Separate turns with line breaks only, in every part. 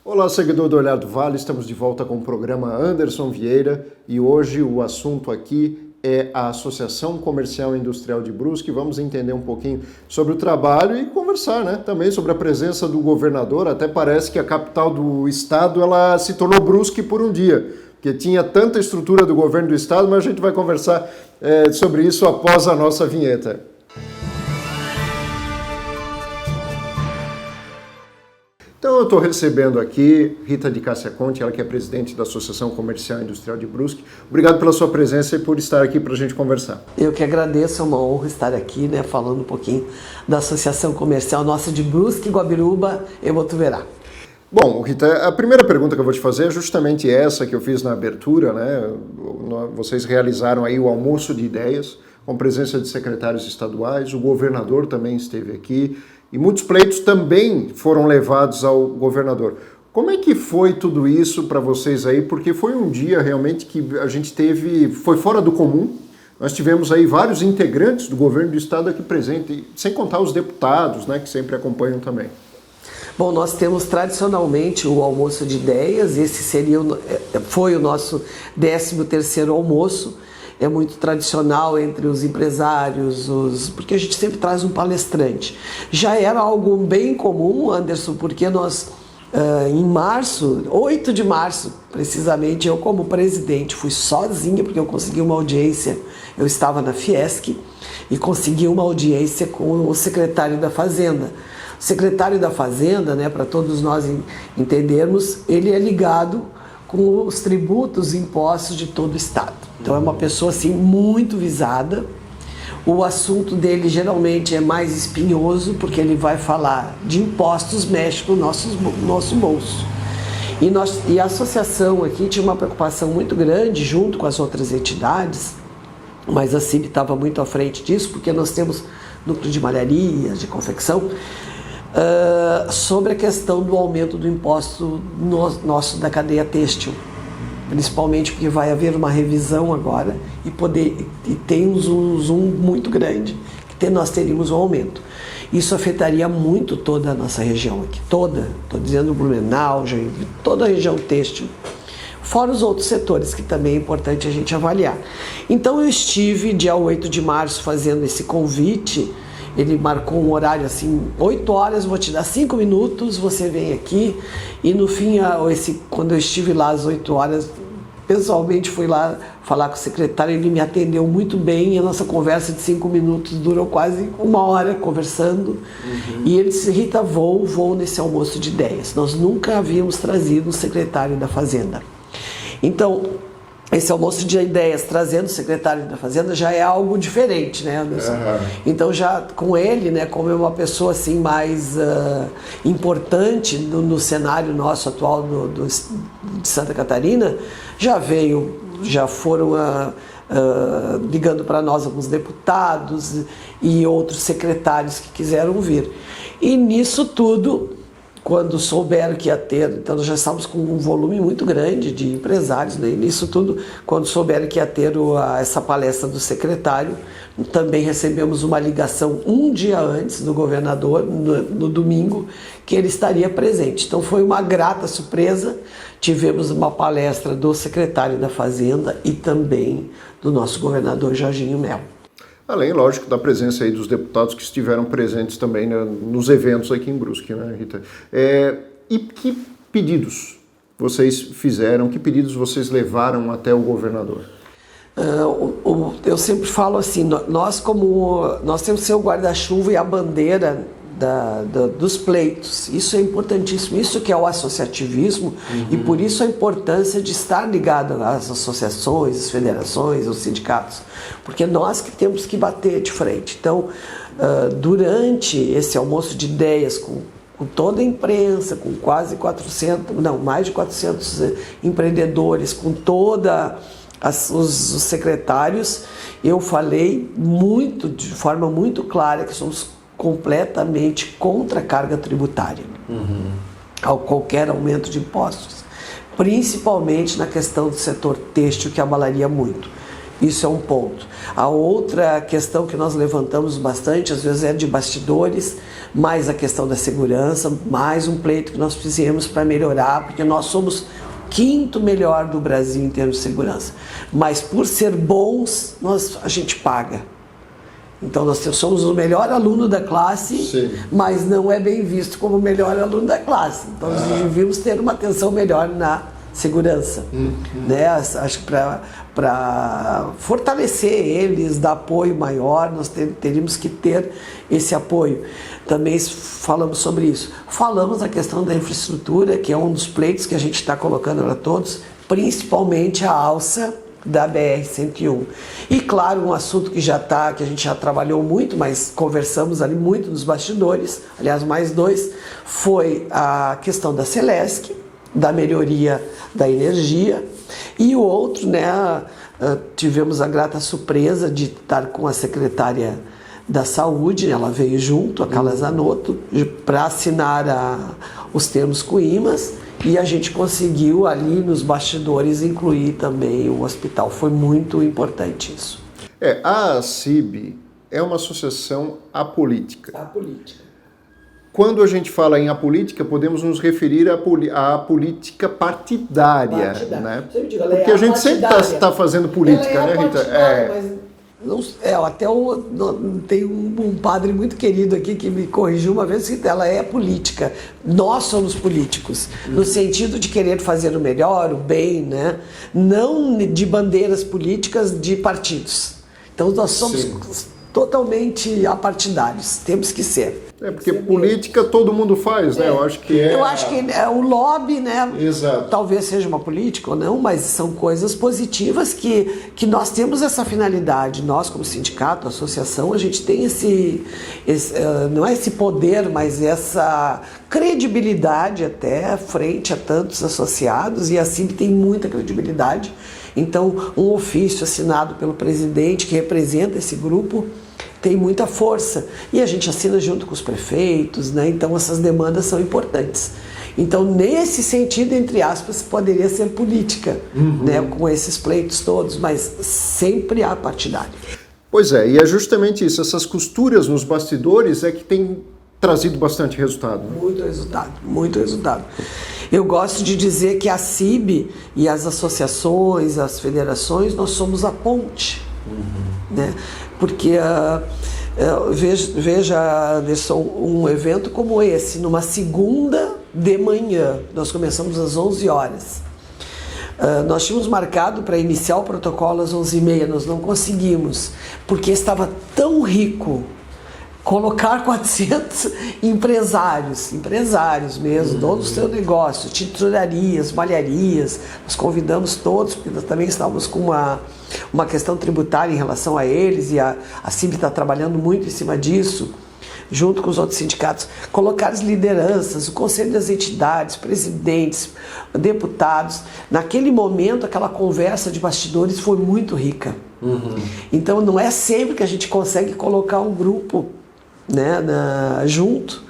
Olá, seguidor do Olhar do Vale, estamos de volta com o programa Anderson Vieira e hoje o assunto aqui é a Associação Comercial e Industrial de Brusque. Vamos entender um pouquinho sobre o trabalho e conversar, também sobre a presença do governador. Até parece que a capital do estado ela se tornou Brusque por um dia, porque tinha tanta estrutura do governo do estado, mas a gente vai conversar sobre isso após a nossa vinheta. Então eu estou recebendo aqui Rita de Cássia Conte, ela que é presidente da Associação Comercial e Industrial de Brusque. Obrigado pela sua presença e por estar aqui para a gente conversar.
Eu que agradeço, é uma honra estar aqui, falando um pouquinho da Associação Comercial nossa de Brusque, Guabiruba e Botuverá.
Bom, Rita, a primeira pergunta que eu vou te fazer é justamente essa que eu fiz na abertura, Vocês realizaram aí o almoço de ideias, com presença de secretários estaduais, o governador também esteve aqui, e muitos pleitos também foram levados ao governador. Como é que foi tudo isso para vocês aí? Porque foi um dia realmente que a gente foi fora do comum. Nós tivemos aí vários integrantes do governo do estado aqui presentes, sem contar os deputados, que sempre acompanham também.
Bom, nós temos tradicionalmente o almoço de ideias, esse foi o nosso 13º almoço. É muito tradicional entre os empresários, porque a gente sempre traz um palestrante. Já era algo bem comum, Anderson, porque nós, em março, 8 de março, precisamente, eu como presidente fui sozinha, porque eu consegui uma audiência, eu estava na Fiesc, e consegui uma audiência com o secretário da Fazenda. O secretário da Fazenda, para todos nós entendermos, ele é ligado com os tributos e impostos de todo o estado. Então é uma pessoa assim muito visada. O assunto dele geralmente é mais espinhoso, porque ele vai falar de impostos, mexe com o nosso bolso. E a associação aqui tinha uma preocupação muito grande, junto com as outras entidades, mas a CIB estava muito à frente disso, porque nós temos núcleo de malharias, de confecção, sobre a questão do aumento do imposto nosso da cadeia têxtil, principalmente porque vai haver uma revisão agora e tem um zoom muito grande, que nós teríamos um aumento. Isso afetaria muito toda a nossa região aqui, estou dizendo Blumenau, toda a região têxtil, fora os outros setores que também é importante a gente avaliar. Então eu estive dia 8 de março fazendo esse convite. Ele marcou um horário assim, 8 horas, vou te dar 5 minutos, você vem aqui. E no fim, quando eu estive lá às 8 horas, pessoalmente fui lá falar com o secretário, ele me atendeu muito bem, e a nossa conversa de 5 minutos durou quase 1 hora conversando. E ele disse, Rita, vou nesse almoço de ideias. Nós nunca havíamos trazido um secretário da Fazenda. Então, esse almoço de ideias trazendo o secretário da Fazenda já é algo diferente, Anderson? Então já com ele, como é uma pessoa assim mais importante no cenário nosso atual de Santa Catarina, já foram ligando para nós alguns deputados e outros secretários que quiseram vir. E nisso tudo, quando souberam que ia ter, então nós já estávamos com um volume muito grande de empresários, e nisso tudo, quando souberam que ia ter essa palestra do secretário, também recebemos uma ligação um dia antes do governador, no domingo, que ele estaria presente. Então foi uma grata surpresa, tivemos uma palestra do secretário da Fazenda e também do nosso governador Jorginho Melo.
Além, lógico, da presença aí dos deputados que estiveram presentes também nos eventos aqui em Brusque, Rita? E que pedidos vocês fizeram, que pedidos vocês levaram até o governador?
Eu sempre falo assim, nós temos que ser o guarda-chuva e a bandeira dos pleitos. Isso é importantíssimo, isso que é o associativismo, e por isso a importância de estar ligado às associações, às federações, aos sindicatos, porque nós que temos que bater de frente. Então, durante esse almoço de ideias com toda a imprensa, com mais de 400 empreendedores, com os secretários, eu falei de forma muito clara que somos completamente contra a carga tributária, a qualquer aumento de impostos, principalmente na questão do setor têxtil, que abalaria muito. Isso é um ponto. A outra questão que nós levantamos bastante, às vezes é de bastidores, mais a questão da segurança, mais um pleito que nós fizemos para melhorar, porque nós somos o quinto melhor do Brasil em termos de segurança. Mas por ser bons, a gente paga. Então nós somos o melhor aluno da classe, sim, mas não é bem visto como o melhor aluno da classe. Então nós devíamos ter uma atenção melhor na segurança, né? Acho que para fortalecer eles, dar apoio maior, nós teríamos que ter esse apoio. Também falamos sobre isso. Falamos da questão da infraestrutura, que é um dos pleitos que a gente está colocando para todos, principalmente a alça da BR-101. E claro, um assunto que a gente já trabalhou muito, mas conversamos ali muito nos bastidores, aliás, mais dois, foi a questão da Celesc, da melhoria da energia, e o outro, né, tivemos a grata surpresa de estar com a secretária da Saúde, ela veio junto, a Carla Zanotto, para assinar os termos com o IMAS, e a gente conseguiu ali nos bastidores incluir também o hospital. Foi muito importante isso.
A ACIB é uma associação apolítica.
Apolítica.
Quando a gente fala em apolítica, podemos nos referir à política partidária, né? Porque a gente sempre está fazendo política, né, Rita?
Tem um padre muito querido aqui que me corrigiu uma vez que ela é política. Nós somos políticos, no sentido de querer fazer o melhor, o bem, né? Não de bandeiras políticas de partidos. Então nós somos totalmente apartidários, temos que ser.
Porque política todo mundo faz, né? Eu acho que
o lobby, né?
Exato.
Talvez seja uma política ou não, mas são coisas positivas que nós temos essa finalidade. Nós, como sindicato, associação, a gente tem não é esse poder, mas essa credibilidade até frente a tantos associados, e assim tem muita credibilidade. Então, um ofício assinado pelo presidente que representa esse grupo tem muita força, e a gente assina junto com os prefeitos, né? Então essas demandas são importantes. Então, nesse sentido, entre aspas, poderia ser política, né? Com esses pleitos todos, mas sempre há partidário.
Pois é, e é justamente isso, essas costuras nos bastidores é que tem trazido bastante resultado. Né?
Muito resultado, muito resultado. Eu gosto de dizer que a CIB e as associações, as federações, nós somos a ponte, né? Porque veja, Anderson, um evento como esse, numa segunda de manhã, nós começamos às 11 horas. Nós tínhamos marcado para iniciar o protocolo às 11h30, nós não conseguimos, porque estava tão rico. Colocar 400 empresários mesmo, donos do seu negócio, tinturarias, malharias, nós convidamos todos, porque nós também estávamos com uma questão tributária em relação a eles, e a CIB está trabalhando muito em cima disso, junto com os outros sindicatos, colocar as lideranças, o conselho das entidades, presidentes, deputados. Naquele momento, aquela conversa de bastidores foi muito rica. Então, não é sempre que a gente consegue colocar um grupo, né, junto,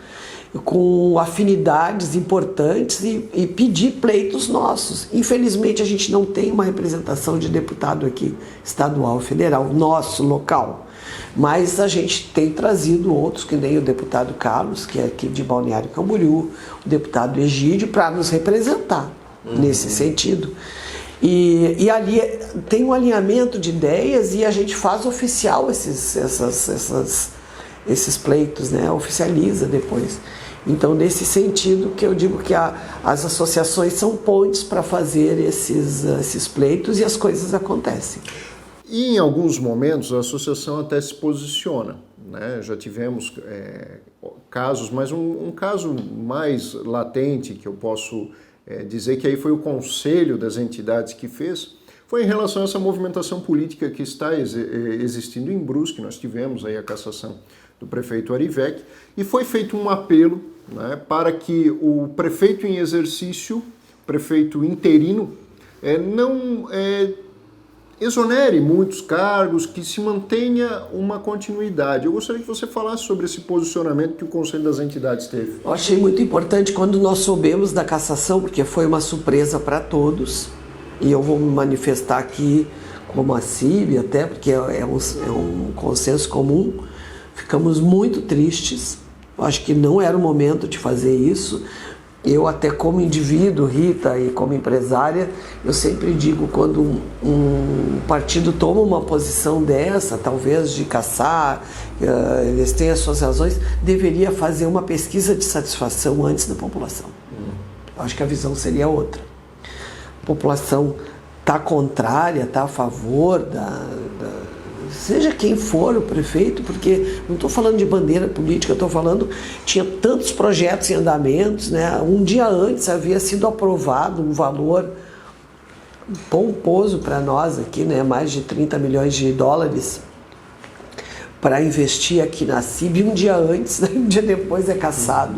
com afinidades importantes e pedir pleitos nossos. Infelizmente, a gente não tem uma representação de deputado aqui, estadual, federal, nosso, local. Mas a gente tem trazido outros, que nem o deputado Carlos, que é aqui de Balneário Camboriú, o deputado Egídio, para nos representar nesse sentido. E ali tem um alinhamento de ideias e a gente faz oficial esses pleitos, né? Oficializa depois. Então, nesse sentido que eu digo que as associações são pontes para fazer esses pleitos, e as coisas acontecem.
E em alguns momentos a associação até se posiciona, né? Já tivemos casos, mas um caso mais latente que eu posso dizer que aí foi o Conselho das Entidades que fez, foi em relação a essa movimentação política que está existindo em Brusque. Nós tivemos aí a cassação do prefeito Arivec, e foi feito um apelo, né, para que o prefeito em exercício, prefeito interino, não exonere muitos cargos, que se mantenha uma continuidade. Eu gostaria que você falasse sobre esse posicionamento que o Conselho das Entidades teve.
Eu achei muito importante quando nós soubemos da cassação, porque foi uma surpresa para todos, e eu vou me manifestar aqui como a CIB, até porque é um consenso comum, ficamos muito tristes. Acho que não era o momento de fazer isso. Eu até como indivíduo, Rita, e como empresária, eu sempre digo, quando um partido toma uma posição dessa, talvez de caçar, eles têm as suas razões, deveria fazer uma pesquisa de satisfação antes da população. Acho que a visão seria outra. A população está contrária, está a favor seja quem for o prefeito, porque não estou falando de bandeira política, estou falando, tinha tantos projetos em andamentos, né? Um dia antes havia sido aprovado um valor pomposo para nós aqui, né? Mais de 30 milhões de dólares para investir aqui na CIB, um dia antes, né? Um dia depois é cassado.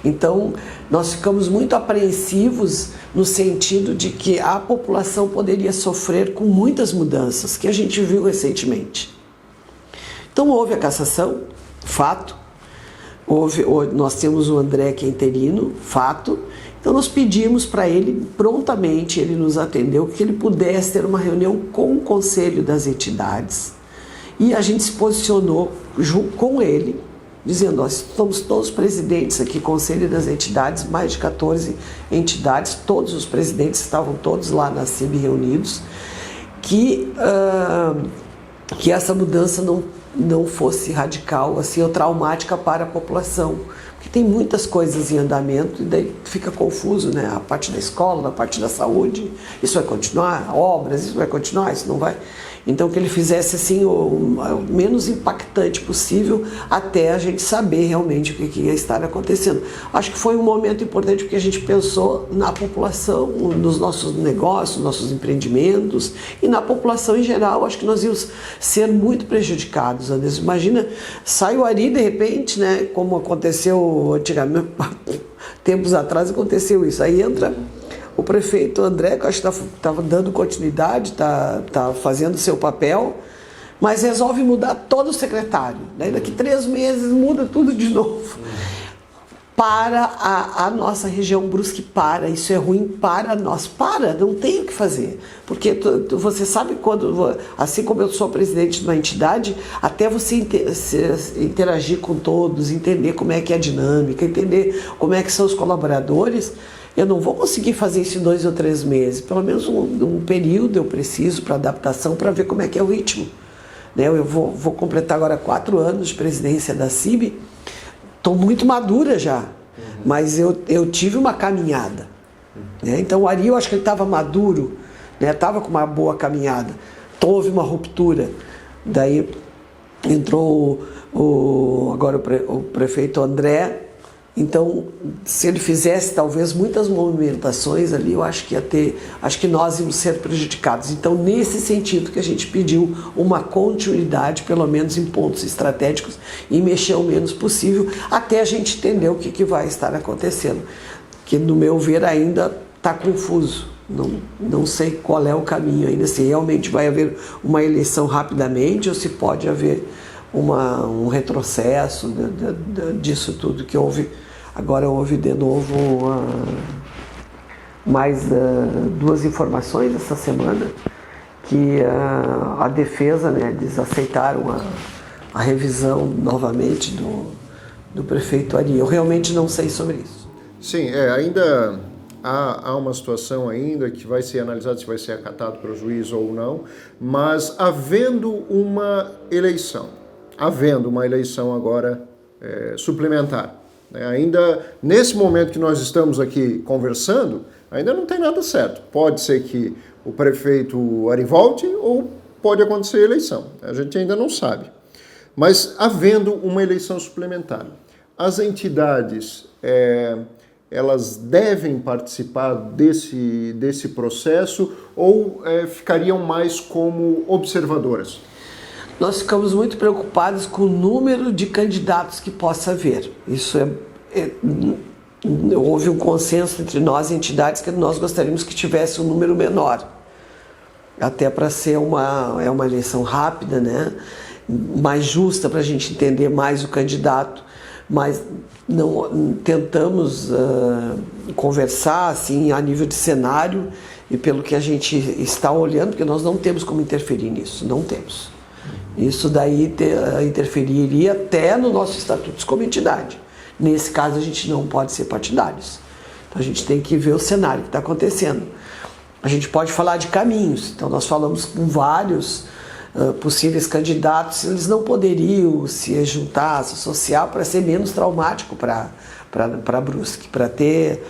Então, nós ficamos muito apreensivos no sentido de que a população poderia sofrer com muitas mudanças que a gente viu recentemente. Então, houve a cassação, fato. Nós temos o André que é interino, fato. Então, nós pedimos para ele, prontamente, ele nos atendeu, que ele pudesse ter uma reunião com o Conselho das Entidades. E a gente se posicionou com ele, dizendo, nós somos todos presidentes aqui, Conselho das Entidades, mais de 14 entidades, todos os presidentes estavam todos lá na CIB reunidos, que essa mudança não fosse radical, assim, ou traumática para a população. Porque tem muitas coisas em andamento e daí fica confuso, né? A parte da escola, a parte da saúde, isso vai continuar? Obras, isso vai continuar? Isso não vai? Então, que ele fizesse assim o menos impactante possível até a gente saber realmente o que ia estar acontecendo. Acho que foi um momento importante porque a gente pensou na população, nos nossos negócios, nossos empreendimentos e na população em geral. Acho que nós íamos ser muito prejudicados. Anderson. Imagina, sai o Ari de repente, né, como aconteceu antigamente, tempos atrás aconteceu isso. Aí entra o prefeito André, que acho que estava dando continuidade, está fazendo seu papel, mas resolve mudar todo o secretário. Daí daqui 3 meses muda tudo de novo. Para a nossa região Brusque, isso é ruim para nós. Não tem o que fazer. Porque você sabe quando, assim como eu sou presidente de uma entidade, até você interagir com todos, entender como é que é a dinâmica, entender como é que são os colaboradores, eu não vou conseguir fazer isso em 2 ou 3 meses. Pelo menos um período eu preciso para adaptação, para ver como é que é o ritmo. Né? Eu vou completar agora 4 anos de presidência da CIB. Estou muito madura já, mas eu tive uma caminhada. Né? Então o Ari, eu acho que ele estava maduro, estava com uma boa caminhada. Então houve uma ruptura. Daí entrou agora o prefeito André. Então, se ele fizesse talvez muitas movimentações ali, eu acho que nós íamos ser prejudicados. Então, nesse sentido que a gente pediu uma continuidade, pelo menos em pontos estratégicos, e mexer o menos possível, até a gente entender o que vai estar acontecendo. Que, no meu ver, ainda está confuso. Não sei qual é o caminho ainda, se realmente vai haver uma eleição rapidamente ou se pode haver um retrocesso disso tudo que houve. Agora houve de novo mais 2 informações essa semana, que a defesa, né, eles aceitaram a revisão novamente do prefeito Ari. Eu realmente não sei sobre isso.
Sim, ainda há uma situação ainda que vai ser analisada se vai ser acatado para o juiz ou não, mas havendo uma eleição agora suplementar, né? Ainda nesse momento que nós estamos aqui conversando, ainda não tem nada certo. Pode ser que o prefeito Ari volte ou pode acontecer a eleição. A gente ainda não sabe. Mas havendo uma eleição suplementar, as entidades elas devem participar desse processo ou ficariam mais como observadoras?
Nós ficamos muito preocupados com o número de candidatos que possa haver. Isso houve um consenso entre nós e entidades que nós gostaríamos que tivesse um número menor. Até para ser uma eleição rápida, né? Mais justa, para a gente entender mais o candidato. mas não tentamos conversar assim a nível de cenário e pelo que a gente está olhando, porque nós não temos como interferir nisso, não temos. Isso daí interferiria até no nosso estatuto como entidade. Nesse caso a gente não pode ser partidários. Então a gente tem que ver o cenário que está acontecendo. A gente pode falar de caminhos, então nós falamos com vários possíveis candidatos, eles não poderiam se juntar, se associar para ser menos traumático para Brusque, para ter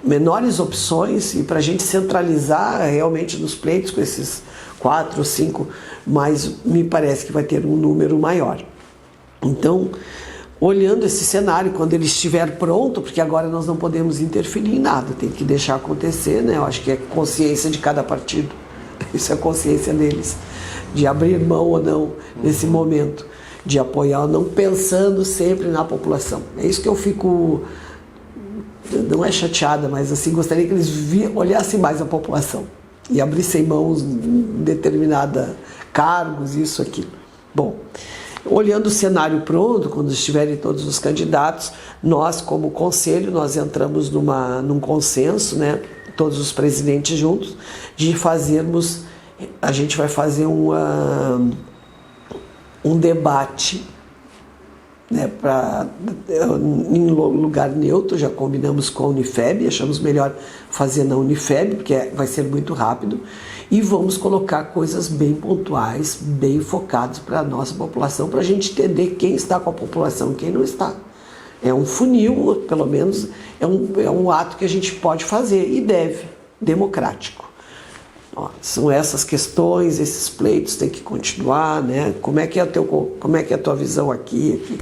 menores opções e para a gente centralizar realmente nos pleitos com esses 4 ou 5, mas me parece que vai ter um número maior. Então, olhando esse cenário, quando ele estiver pronto, porque agora nós não podemos interferir em nada, tem que deixar acontecer, né? Eu acho que é consciência de cada partido, isso é a consciência deles, de abrir mão ou não nesse momento, de apoiar ou não, pensando sempre na população. É isso que eu fico, não é chateada, mas assim, gostaria que eles olhassem mais a população e abrissem mãos em determinados cargos, isso, aquilo. Bom, olhando o cenário pronto, quando estiverem todos os candidatos, nós, como conselho, nós entramos num consenso, né, todos os presidentes juntos, de fazermos, a gente vai fazer um debate, né, em lugar neutro, já combinamos com a Unifeb, achamos melhor fazer na Unifeb, porque vai ser muito rápido, e vamos colocar coisas bem pontuais, bem focadas para a nossa população, para a gente entender quem está com a população e quem não está. É um funil, pelo menos, é um ato que a gente pode fazer e deve, democrático. Ó, são essas questões, esses pleitos têm que continuar, né? Como é que é a tua visão aqui?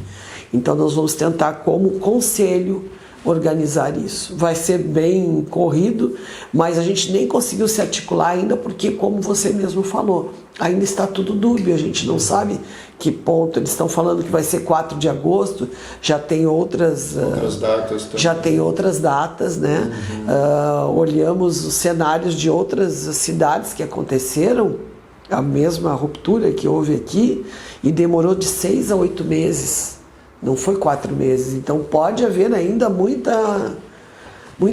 Então nós vamos tentar, como conselho, organizar isso. Vai ser bem corrido, mas a gente nem conseguiu se articular ainda, porque, como você mesmo falou, ainda está tudo dúbio, a gente não sabe que ponto. Eles estão falando que vai ser 4 de agosto, já tem outras datas também. Já tem outras datas, né? Olhamos os cenários de outras cidades que aconteceram, a mesma ruptura que houve aqui, e demorou de 6 a 8 meses. Não foi 4 meses, então pode haver ainda muita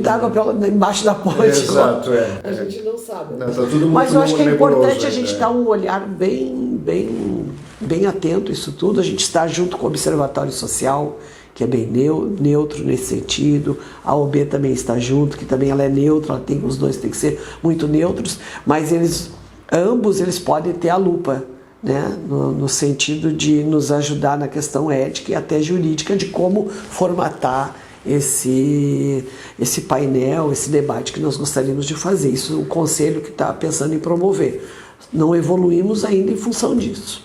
água embaixo da ponte.
Exato,
A gente não sabe.
Não, tá tudo muito
mas eu acho que é importante a gente
dar
dar um olhar bem atento a isso tudo. A gente está junto com o Observatório Social, que é bem neutro nesse sentido. A OB também está junto, que também ela é neutra, os dois têm que ser muito neutros, mas ambos podem ter a lupa, né, no sentido de nos ajudar na questão ética e até jurídica de como formatar esse painel, esse debate que nós gostaríamos de fazer. Isso o Conselho que está pensando em promover. Não evoluímos ainda em função disso.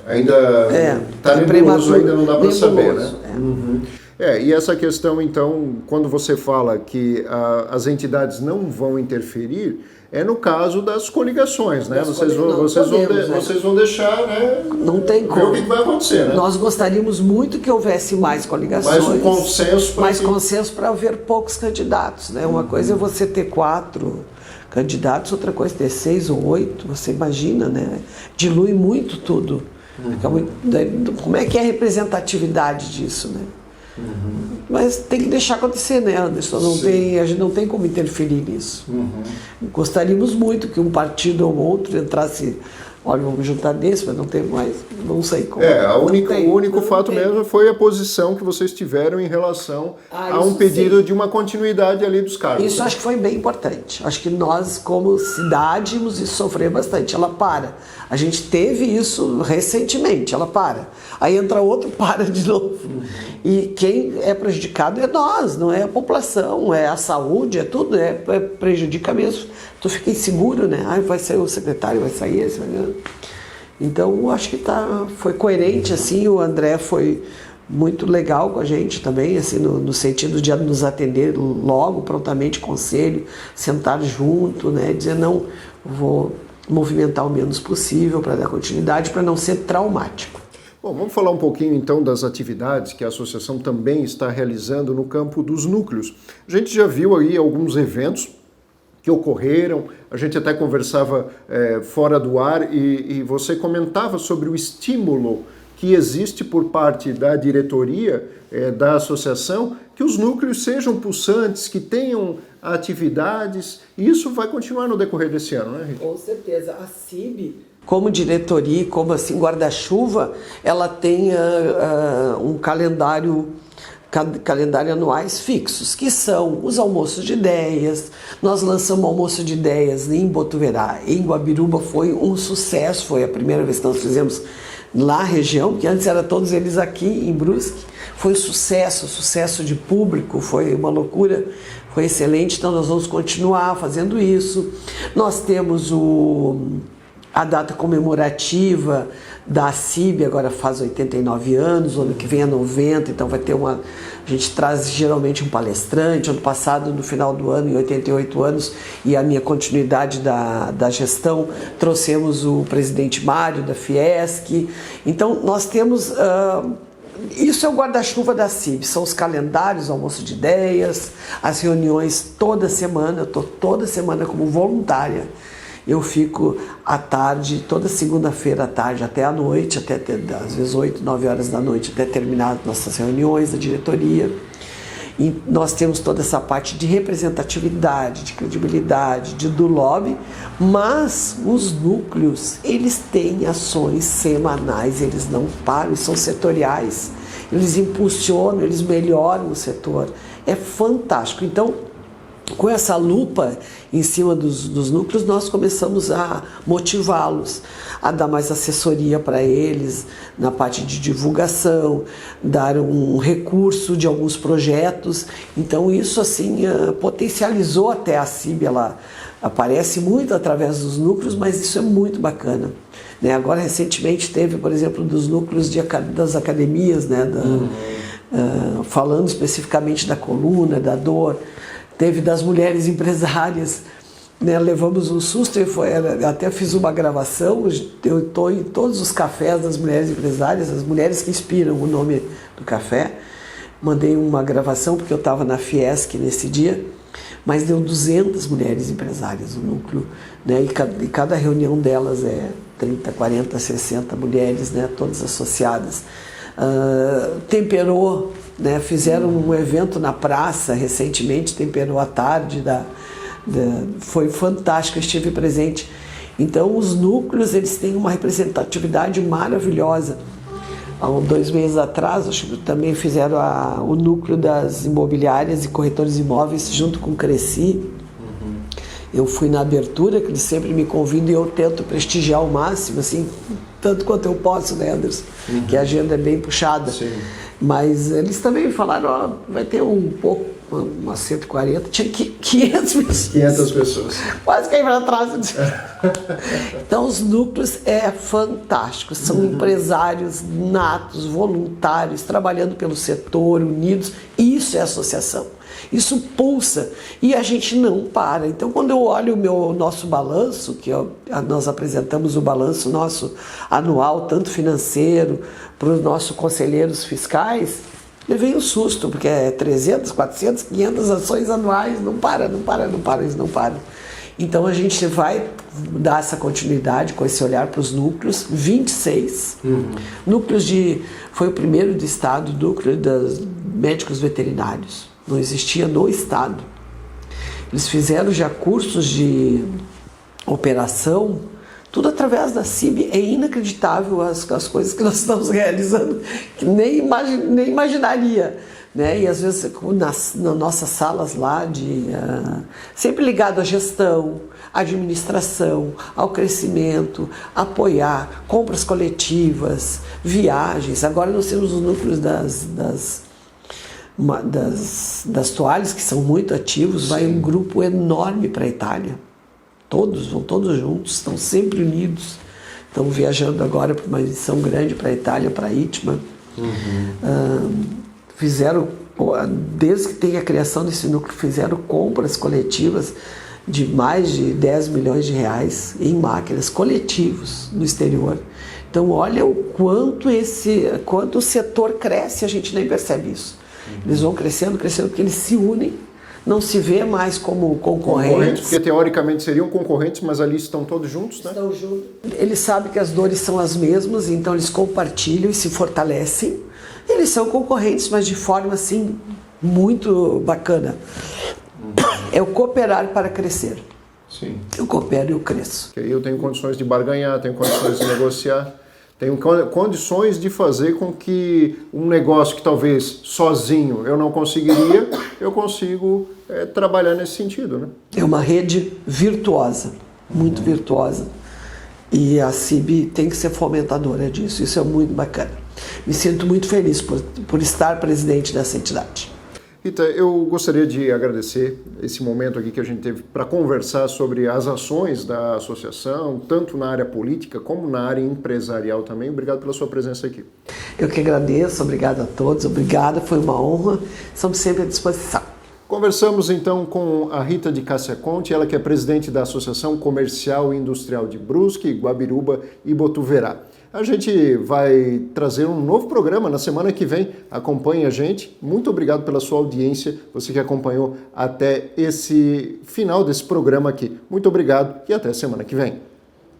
Ainda está nebuloso, ainda não dá para saber, né? E essa questão, então, quando você fala que as entidades não vão interferir, é no caso das coligações, né? Vocês vão deixar, né?
Não tem como.
Ver o que vai acontecer, né?
Nós gostaríamos muito que houvesse mais coligações.
Mais um consenso.
Mais consenso para haver poucos candidatos, né? Uma coisa é você ter 4 candidatos, outra coisa é ter 6 ou 8. Você imagina, né? Dilui muito tudo. Como é que é a representatividade disso, né? Mas tem que deixar acontecer, né, Anderson? A gente não tem como interferir nisso. Gostaríamos muito que um partido ou outro entrasse, olha, vamos juntar desse, mas não tem mais, não sei como.
O único fato mesmo foi a posição que vocês tiveram em relação a um pedido de uma continuidade ali dos cargos.
Isso acho que foi bem importante. Acho que nós, como cidade, íamos sofrer bastante. Ela para. A gente teve isso recentemente, ela para. Aí entra outro, para de novo. E quem é prejudicado é nós, não é a população, é a saúde, é tudo, prejudica mesmo. Tu fica inseguro, né? Vai sair o secretário, vai sair esse. Então, acho que foi coerente, assim, o André foi muito legal com a gente também, assim, no sentido de nos atender logo, prontamente, conselho, sentar junto, né? Dizer, não, vou movimentar o menos possível para dar continuidade, para não ser traumático.
Bom, vamos falar um pouquinho então das atividades que a associação também está realizando no campo dos núcleos. A gente já viu aí alguns eventos que ocorreram, a gente até conversava fora do ar e você comentava sobre o estímulo que existe por parte da diretoria da associação, que os núcleos sejam pulsantes, que tenham atividades, e isso vai continuar no decorrer desse ano, né, Rita?
Com certeza. A CIB, como diretoria, como assim guarda-chuva, ela tem um calendário anuais fixos, que são os almoços de ideias. Nós lançamos o almoço de ideias em Botuverá, em Guabiruba, foi um sucesso, foi a primeira vez que nós fizemos lá na região, porque antes era todos eles aqui em Brusque. Foi um sucesso de público, foi uma loucura, foi excelente, então nós vamos continuar fazendo isso. Nós temos a data comemorativa da CIB, agora faz 89 anos, o ano que vem é 90, então vai ter a gente traz geralmente um palestrante. Ano passado, no final do ano, em 88 anos, e a minha continuidade da gestão, trouxemos o presidente Mário da Fiesc. Então nós temos... isso é o guarda-chuva da CIB, são os calendários, o almoço de ideias, as reuniões toda semana. Eu estou toda semana como voluntária. Eu fico à tarde, toda segunda-feira à tarde, até à noite, às vezes 8, 9 horas da noite, até terminar nossas reuniões da diretoria. E nós temos toda essa parte de representatividade, de credibilidade, do lobby, mas os núcleos, eles têm ações semanais, eles não param, são setoriais, eles impulsionam, eles melhoram o setor. É fantástico. Então, com essa lupa em cima dos núcleos, nós começamos a motivá-los, a dar mais assessoria para eles na parte de divulgação, dar um recurso de alguns projetos. Então isso assim potencializou até a CIB, ela aparece muito através dos núcleos, mas isso é muito bacana. Agora recentemente teve, por exemplo, dos núcleos das academias, falando especificamente da coluna, da dor. Teve das mulheres empresárias, levamos um susto, até fiz uma gravação. Eu estou em todos os cafés das mulheres empresárias, as mulheres que inspiram o nome do café. Mandei uma gravação porque eu estava na Fiesc nesse dia, mas deu 200 mulheres empresárias no núcleo, e cada reunião delas é 30, 40, 60 mulheres, todas associadas. Temperou, fizeram um evento na praça recentemente, temperou à tarde, foi fantástico, eu estive presente. Então os núcleos, eles têm uma representatividade maravilhosa. Há 2 meses atrás, acho que também fizeram o núcleo das imobiliárias e corretores de imóveis junto com o Cresci. Eu fui na abertura, que eles sempre me convidam, e eu tento prestigiar ao máximo, assim, tanto quanto eu posso, Anderson? Que a agenda é bem puxada. Sim. Mas eles também falaram, vai ter umas 140, tinha 500 pessoas.
500 pessoas.
Quase caí para trás. Então os núcleos é fantástico, são empresários natos, voluntários, trabalhando pelo setor, unidos. Isso é associação. Isso pulsa e a gente não para. Então, quando eu olho o nosso balanço, nós apresentamos o balanço nosso anual, tanto financeiro, para os nossos conselheiros fiscais, eu venho um susto, porque é 300, 400, 500 ações anuais, não para, eles não param. Então, a gente vai dar essa continuidade com esse olhar para os núcleos, 26 núcleos foi o primeiro do estado, núcleo dos médicos veterinários. Não existia no estado. Eles fizeram já cursos de operação, tudo através da CIB. É inacreditável as coisas que nós estamos realizando, que nem imaginaria. E às vezes nas nossas salas lá, sempre ligado à gestão, à administração, ao crescimento, apoiar, compras coletivas, viagens. Agora nós temos os núcleos das toalhas, que são muito ativos. Sim. Vai um grupo enorme para a Itália, vão todos juntos, estão sempre unidos, estão viajando agora para uma missão grande para a Itália, para Itma. Fizeram, desde que tem a criação desse núcleo, fizeram compras coletivas de mais de 10 milhões de reais em máquinas, coletivos no exterior. Então olha o quanto o setor cresce, a gente nem percebe isso. Eles vão crescendo, porque eles se unem, não se vê mais como concorrentes.
Porque teoricamente seriam concorrentes, mas ali estão todos juntos, né?
Estão juntos. Eles sabem que as dores são as mesmas, então eles compartilham e se fortalecem. Eles são concorrentes, mas de forma assim muito bacana. É o cooperar para crescer.
Sim.
Eu coopero e eu cresço.
Porque aí eu tenho condições de barganhar, tenho condições de negociar, tenho condições de fazer com que um negócio que talvez sozinho eu não conseguiria, eu consigo trabalhar nesse sentido, né?
É uma rede virtuosa, muito virtuosa. E a CIB tem que ser fomentadora disso. Isso é muito bacana. Me sinto muito feliz por estar presidente dessa entidade.
Rita, eu gostaria de agradecer esse momento aqui que a gente teve para conversar sobre as ações da associação, tanto na área política como na área empresarial também. Obrigado pela sua presença aqui.
Eu que agradeço, obrigado a todos, obrigada, foi uma honra, estamos sempre à disposição.
Conversamos então com a Rita de Cássia Conte, ela que é presidente da Associação Comercial e Industrial de Brusque, Guabiruba e Botuverá. A gente vai trazer um novo programa na semana que vem. Acompanhe a gente. Muito obrigado pela sua audiência, você que acompanhou até esse final desse programa aqui. Muito obrigado e até semana que vem.